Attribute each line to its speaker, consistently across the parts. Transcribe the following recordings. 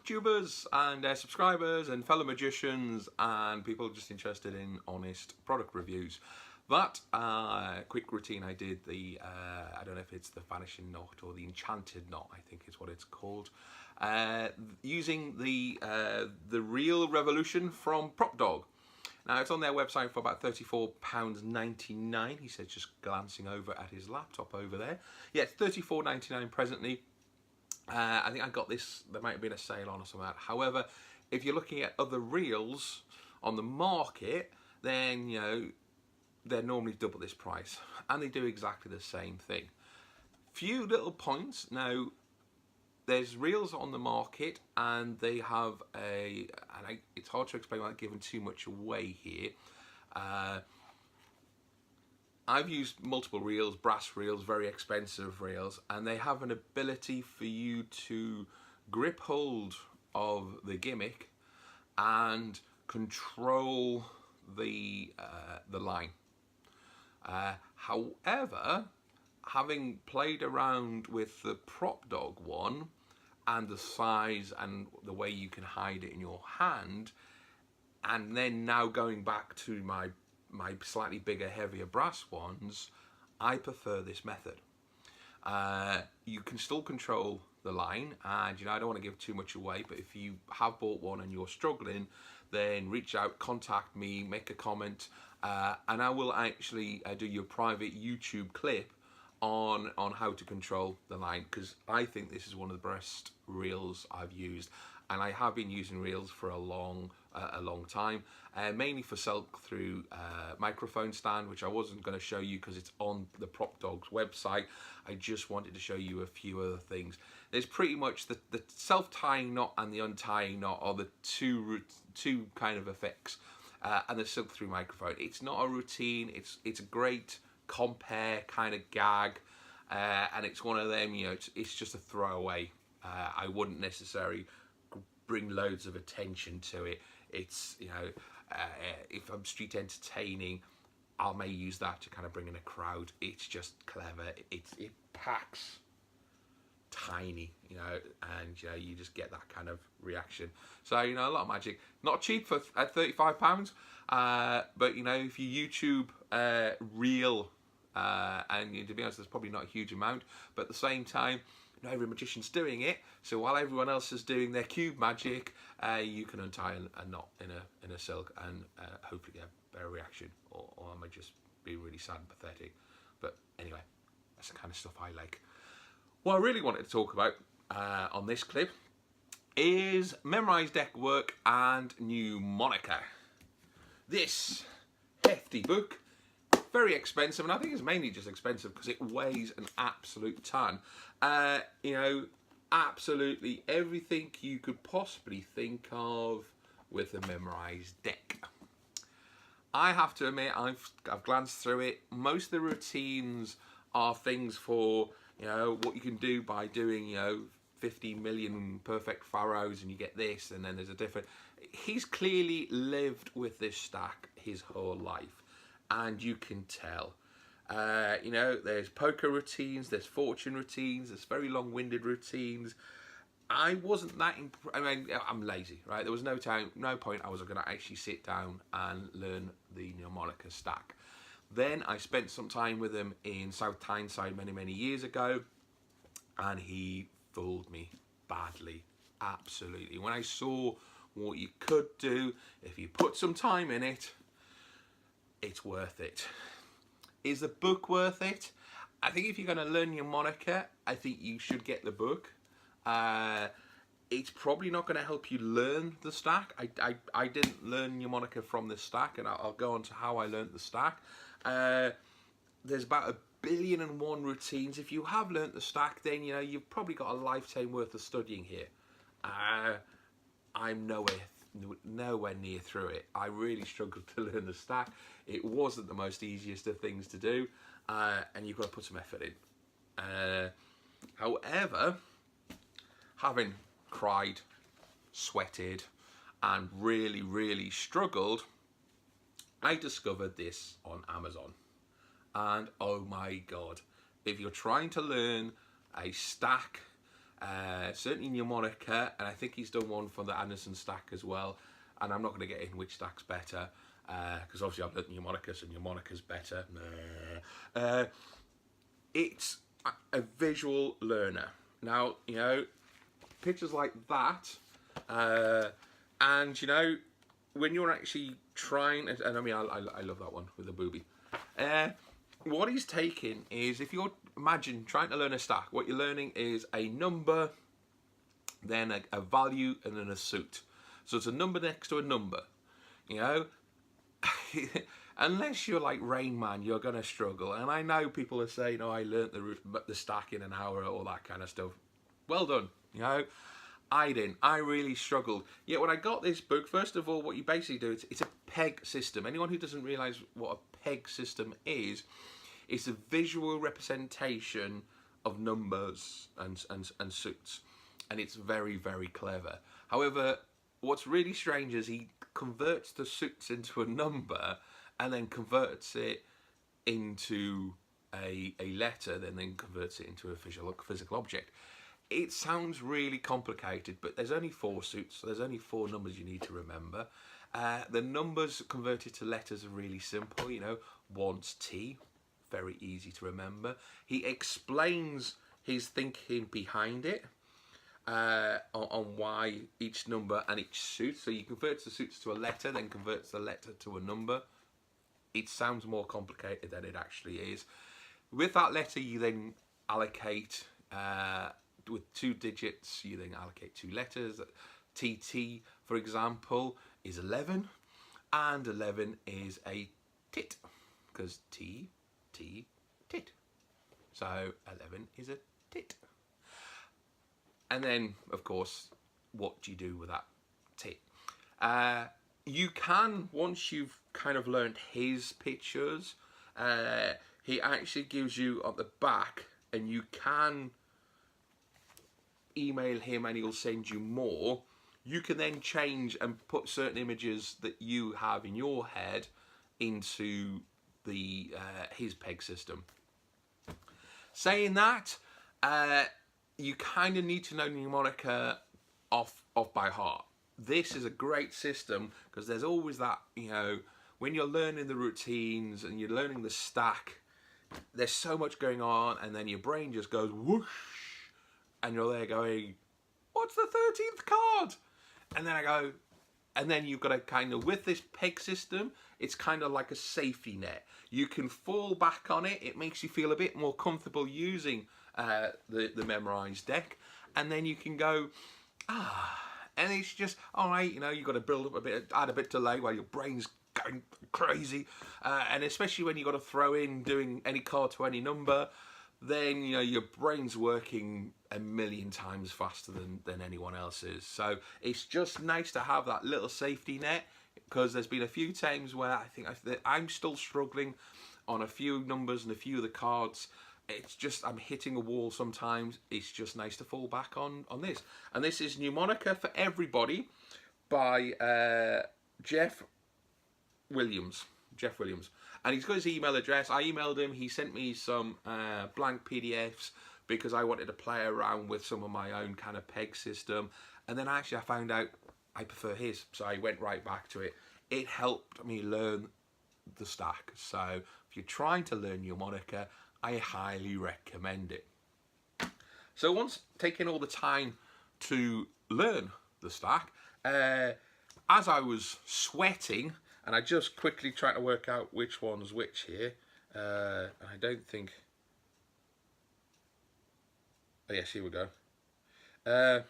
Speaker 1: YouTubers and subscribers and fellow magicians and people just interested in honest product reviews. That quick routine I did, the I don't know if it's the Vanishing Knot or the Enchanted Knot, I think is what it's called, using the Real Revolution from PropDog. Now it's on their website for about £34.99. He says, just glancing over at his laptop over there. Yeah, it's £34.99 presently. I think I got this, there might have been a sale on or something like that. However, if you're looking at other reels on the market, then, you know, they're normally double this price. And they do exactly the same thing. Few little points. Now, there's reels on the market and they have it's hard to explain without giving too much away here. I've used multiple reels, brass reels, very expensive reels, and they have an ability for you to grip hold of the gimmick and control the line. However, having played around with the PropDog one and the size and the way you can hide it in your hand, and then now going back to my slightly bigger, heavier brass ones, I prefer this method. You can still control the line, and you know, I don't want to give too much away, but if you have bought one and you're struggling, then reach out, contact me, make a comment, and I will actually do your private YouTube clip on how to control the line, because I think this is one of the best reels I've used, and I have been using reels for a long time, mainly for sell-through microphone stand, which I wasn't going to show you because it's on the PropDog's website. I just wanted to show you a few other things. There's pretty much the self-tying knot and the untying knot are the two kind of effects, and the sell-through microphone. It's not a routine. It's a great compare kind of gag, and it's one of them. You know, it's just a throwaway. I wouldn't necessarily bring loads of attention to it. It's, you know, if I'm street entertaining, I may use that to kind of bring in a crowd. It's just clever. It packs tiny, you know, and you know, you just get that kind of reaction. So, you know, a lot of magic. Not cheap at £35, but you know, if you YouTube reel, and you know, to be honest, there's probably not a huge amount, but at the same time, not every magician's doing it, so while everyone else is doing their cube magic, you can untie a knot in a silk and hopefully get a better reaction, or I might just be really sad and pathetic. But anyway, that's the kind of stuff I like. What I really wanted to talk about on this clip is Memorised deck work and Mnemonica. This hefty book, very expensive, and I think it's mainly just expensive because it weighs an absolute ton. You know, absolutely everything you could possibly think of with a Memorised deck. I have to admit, I've glanced through it. Most of the routines are things for, you know, what you can do by doing, you know, 50 million perfect pharaohs and you get this, and then there's a different. He's clearly lived with this stack his whole life, and you can tell. You know, there's poker routines, there's fortune routines, there's very long-winded routines. I wasn't that I mean, I'm lazy, right? There was no point I was going to actually sit down and learn the Mnemonica stack. Then I spent some time with him in South Tyneside many years ago, and he fooled me badly, absolutely. When I saw what you could do if you put some time in it, it's worth it. Is the book worth it? I think if you're going to learn Mnemonica, I think you should get the book. It's probably not going to help you learn the stack. I didn't learn Mnemonica from the stack, and I'll go on to how I learned the stack. There's about 1,000,001 routines. If you have learnt the stack, then you know you've probably got a lifetime worth of studying here. I'm nowhere near through it. I really struggled to learn the stack. It wasn't the most easiest of things to do, and you've got to put some effort in. However, having cried, sweated, and really struggled, I discovered this on Amazon. And oh my God, if you're trying to learn a stack certainly Mnemonica, and I think he's done one for the Anderson stack as well. And I'm not going to get in which stack's better, because obviously I've learnt Mnemonica, so Mnemonica's better. It's a visual learner. Now, you know, pictures like that, and you know, when you're actually trying, and I mean, I love that one with the booby. What he's taking is, if you're, imagine trying to learn a stack, what you're learning is a number, then a value, and then a suit. So it's a number next to a number, you know. Unless you're like Rain Man, you're going to struggle. And I know people are saying, oh, I learnt the stack in an hour, all that kind of stuff. Well done, you know. I didn't. I really struggled. Yet when I got this book, first of all, what you basically do, it's a peg system. Anyone who doesn't realise what a peg system is, it's a visual representation of numbers and suits. And it's very, very clever. However, what's really strange is he converts the suits into a number and then converts it into a letter, then converts it into a physical object. It sounds really complicated, but there's only 4 suits, so there's only 4 numbers you need to remember. The numbers converted to letters are really simple, you know. 1's T, very easy to remember. He explains his thinking behind it, on why each number and each suit. So you convert the suits to a letter, then converts the letter to a number. It sounds more complicated than it actually is. With that letter, you then allocate, with 2 digits, you then allocate 2 letters. TT, for example, is 11, and 11 is a tit, because T, tit. So 11 is a tit. And then, of course, what do you do with that tit? You can, once you've kind of learned his pictures, he actually gives you at the back, and you can email him and he'll send you more. You can then change and put certain images that you have in your head into the his peg system. Saying that, you kind of need to know Mnemonica off by heart. This is a great system because there's always that, you know, when you're learning the routines and you're learning the stack, there's so much going on, and then your brain just goes whoosh, and you're there going, what's the 13th card? And then I go, and then you've got to kind of, with this peg system, it's kind of like a safety net. You can fall back on it. It makes you feel a bit more comfortable using the Memorised deck, and then you can go, and it's just, all right, you know, you've got to build up a bit, add a bit of delay while your brain's going crazy, and especially when you've got to throw in doing any card to any number, then, you know, your brain's working a million times faster than anyone else's. So it's just nice to have that little safety net, because there's been a few times where I think I'm still struggling on a few numbers and a few of the cards. It's just, I'm hitting a wall sometimes. It's just nice to fall back on this. And this is Mnemonica for Everybody by Geoff Williams. And he's got his email address. I emailed him. He sent me some blank PDFs because I wanted to play around with some of my own kind of peg system. And then actually I found out I prefer his, so I went right back to it. It helped me learn the stack. So if you're trying to learn Mnemonica, I highly recommend it. So once taking all the time to learn the stack, as I was sweating, and I just quickly tried to work out which one's which here, and I don't think, oh yes, here we go.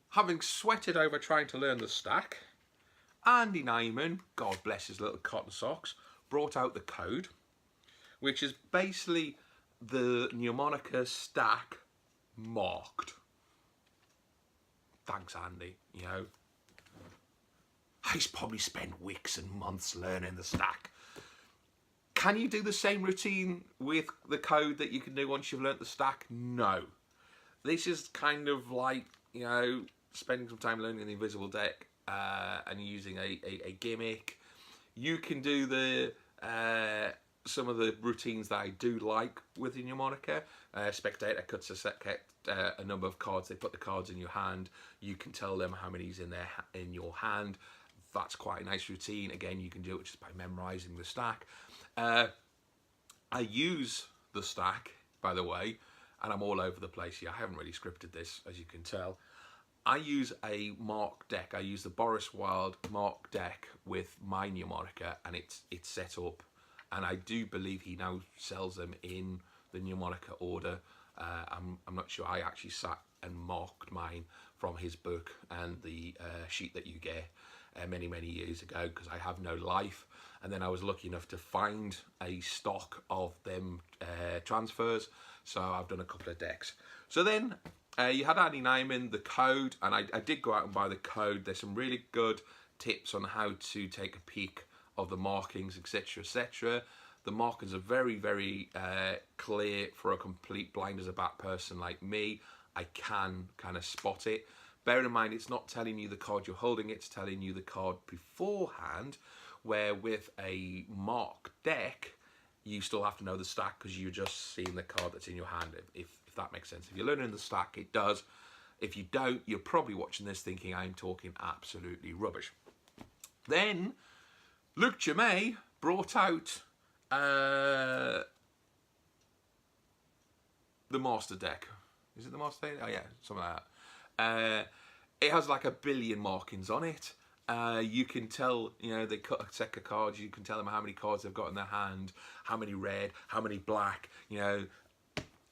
Speaker 1: Having sweated over trying to learn the stack, Andy Nyman, God bless his little cotton socks, brought out the code, which is basically the Mnemonica stack marked. Thanks, Andy. You know, he's probably spent weeks and months learning the stack. Can you do the same routine with the code that you can do once you've learnt the stack? No. This is kind of like, you know, spending some time learning the invisible deck and using a gimmick. You can do the some of the routines that I do like with the Mnemonica. Spectator cuts a number of cards. They put the cards in your hand. You can tell them how many's in your hand. That's quite a nice routine. Again, you can do it just by memorizing the stack. I use the stack, by the way, and I'm all over the place here. I haven't really scripted this, as you can tell. I use a mark deck. I use the Boris Wilde mark deck with my Mnemonica, and it's set up. And I do believe he now sells them in the Mnemonica order. I'm not sure. I actually sat and marked mine from his book and the sheet that you get many years ago, because I have no life. And then I was lucky enough to find a stock of them transfers, so I've done a couple of decks. So then you had Andy Nyman, the code, and I did go out and buy the code. There's some really good tips on how to take a peek of the markings, etc, etc. The markings are very clear for a complete blind as a bat person like me. I can kind of spot it. Bear in mind, it's not telling you the card you're holding, it's telling you the card beforehand, where with a mark deck, you still have to know the stack because you're just seeing the card that's in your hand, if that makes sense. If you're learning the stack, it does. If you don't, you're probably watching this thinking I'm talking absolutely rubbish. Then, Luke Jermay brought out the Master deck. Is it the Master deck? Oh yeah, something like that. It has like 1 billion markings on it. You can tell, you know, they cut a set of cards. You can tell them how many cards they've got in their hand, how many red, how many black. You know,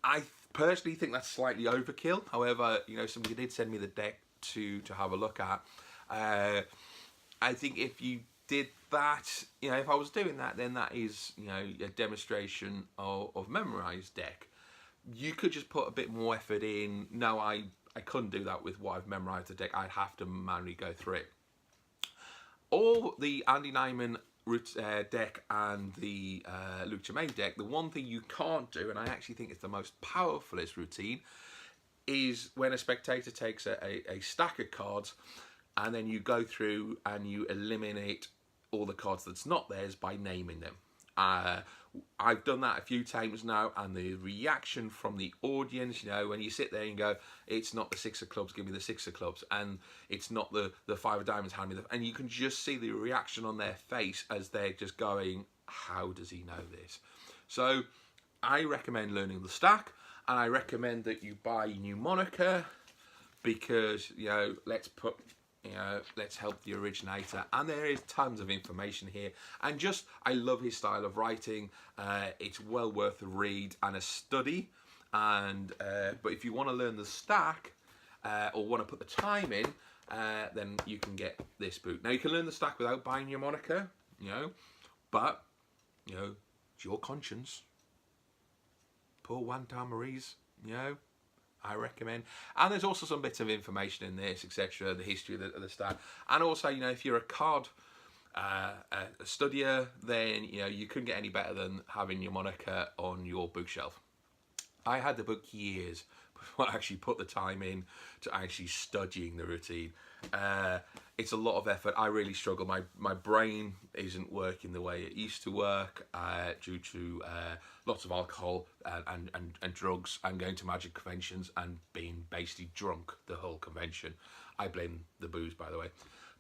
Speaker 1: I personally think that's slightly overkill. However, you know, somebody did send me the deck to have a look at. I think if you did that, you know, if I was doing that, then that is, you know, a demonstration of Memorised deck. You could just put a bit more effort in. No, I couldn't do that with what I've memorised the deck. I'd have to manually go through it. All the Andy Nyman deck and the Luke Jermay deck, the one thing you can't do, and I actually think it's the most powerfulest routine, is when a spectator takes a stack of cards and then you go through and you eliminate all the cards that's not theirs by naming them. I've done that a few times now, and the reaction from the audience, you know, when you sit there and go, it's not the 6 of clubs, give me the 6 of clubs, and it's not the 5 of diamonds, hand me the, and you can just see the reaction on their face as they're just going, how does he know this? So I recommend learning the stack, and I recommend that you buy Mnemonica, because, you know, let's help the originator. And there is tons of information here, and just, I love his style of writing. It's well worth a read and a study. And but if you want to learn the stack or want to put the time in, then you can get this book. Now you can learn the stack without buying Mnemonica, you know, but you know, it's your conscience. Poor Juan Tamariz, you know, I recommend. And there's also some bits of information in this, etc., the history of the stack. And also, you know, if you're a card a studier, then, you know, you couldn't get any better than having Mnemonica on your bookshelf. I had the book years before I actually put the time in to actually studying the routine. It's a lot of effort. I really struggle. My brain isn't working the way it used to work due to lots of alcohol and drugs, and going to magic conventions and being basically drunk the whole convention. I blame the booze, by the way.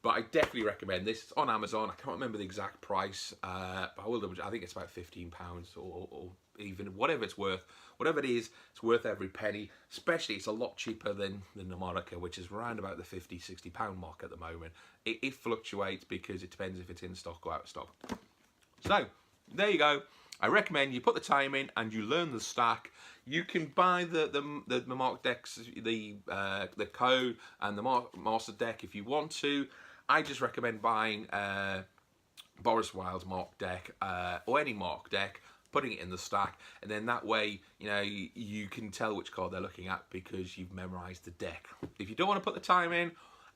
Speaker 1: But I definitely recommend this. It's on Amazon. I can't remember the exact price, but I will. I think it's about £15 or even whatever it's worth. Whatever it is, it's worth every penny. Especially, it's a lot cheaper than the Mnemonica, which is around about the £50–60 mark at the moment. It fluctuates because it depends if it's in stock or out of stock. So there you go. I recommend you put the time in and you learn the stack. You can buy the mark decks, the code and the master deck if you want to. I just recommend buying Boris Wilde's mark deck or any mark deck, putting it in the stack, and then that way, you know, you can tell which card they're looking at because you've memorized the deck. If you don't want to put the time in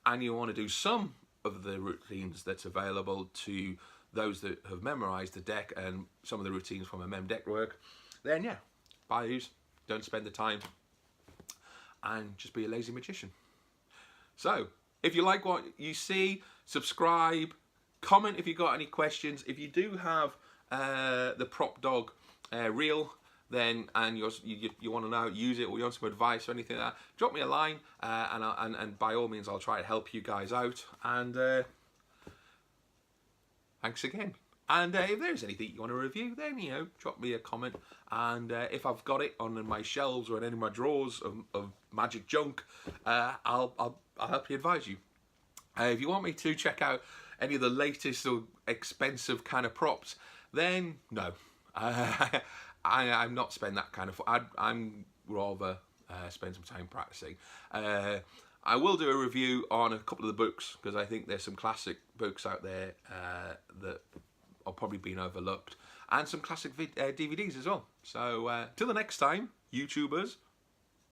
Speaker 1: and you want to do some of the routines that's available to those that have memorized the deck and some of the routines from a mem deck work, then yeah, buy these. Don't spend the time and just be a lazy magician. So if you like what you see, subscribe, comment if you've got any questions. If you do have the PropDog reel, then and you want to know use it, or you want some advice or anything like that, drop me a line, and by all means I'll try to help you guys out. And thanks again. And if there's anything you want to review, then drop me a comment. And if I've got it on my shelves or in any of my drawers of magic junk, I'll help you advise you. If you want me to check out any of the latest or expensive kind of props, then no. I'm not spending that kind of... I'm rather spend some time practicing. I will do a review on a couple of the books, because I think there's some classic books out there that are probably being overlooked, and some classic DVDs as well. So till the next time, YouTubers,